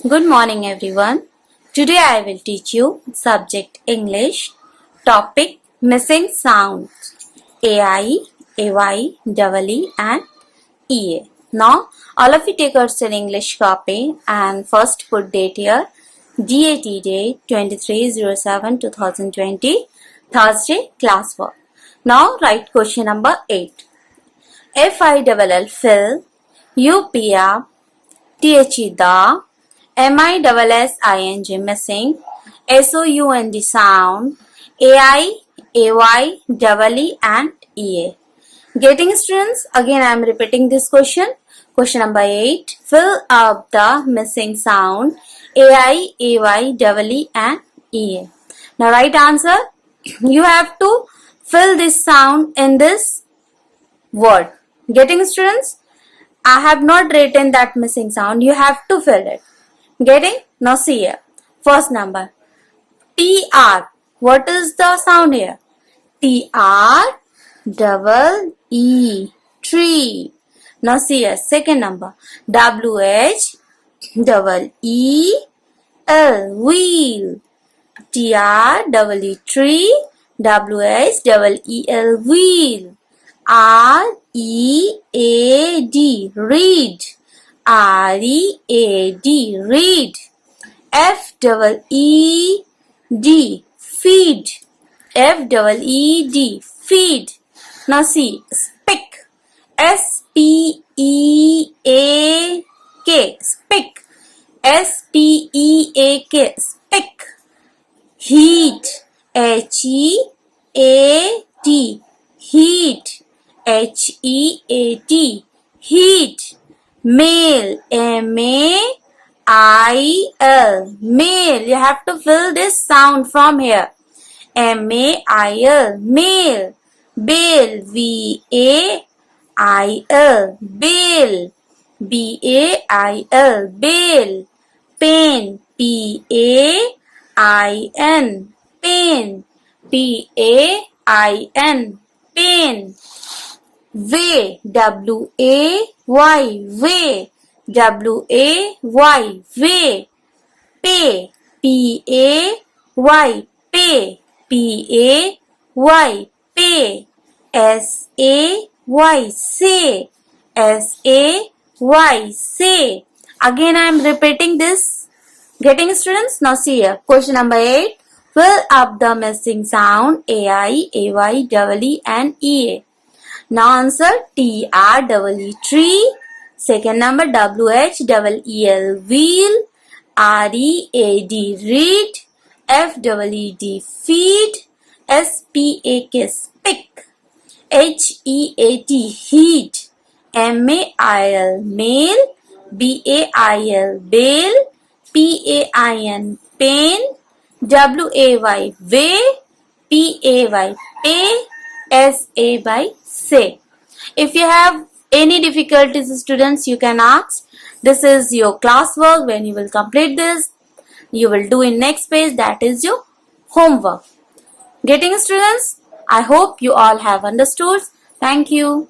Good morning everyone. Today I will teach you subject English, topic missing sounds AI, AY, EE and EA. Now all of you take out your English copy and first put date here DAT date 23/07/2020 Thursday class work. Now write question number 8. FILL fill, UPR, THE the, MISSING missing, SOUND sound, AI, AY, EE and EA. Getting students? Again I am repeating this question. Question number 8. Fill up the missing sound AI, AY, EE and EA. Now right answer. You have to fill this sound in this word. Getting students? I have not written that missing sound. You have to fill it. Getting? Now see here. First number. TR. What is the sound here? TR double E. Tree. Now see here. Second number. WH double E L. Wheel. TR double E. Tree. WH double E L. Wheel. READ. Read. READ. Read. FEED. Feed. FEED. Feed. Now see. Speak. SPEAK. Speak. SPEAK. Speak. Heat. HEAT. Heat. HEAT. Heat. Mail. MAIL. Mail. You have to fill this sound from here. MAIL. Mail. Bail. VAIL. Bail. BAIL. Bail. Pain. PAIN. Pain. PAIN. Pain. Way. WAY. Way. WAY. Way. Pay. PAY. Pay. PAY. Pay. SAY. Say. SAY. Say. Again I am repeating this. Getting students? Now see here. Question number 8. Fill up the missing sound AI, AY, EE and EA. Now answer TR tree. Second number WHEEL wheel. READ read. FEED feed. SPAK speak. HEAT heat. MAIL mail. BAIL bail. PAIN pain. WAY way. PAY pay. SAY say. If you have any difficulties students, you can ask. This is your classwork. When you will complete this, you will do in next page, that is your homework. Getting students? I hope you all have understood. Thank you.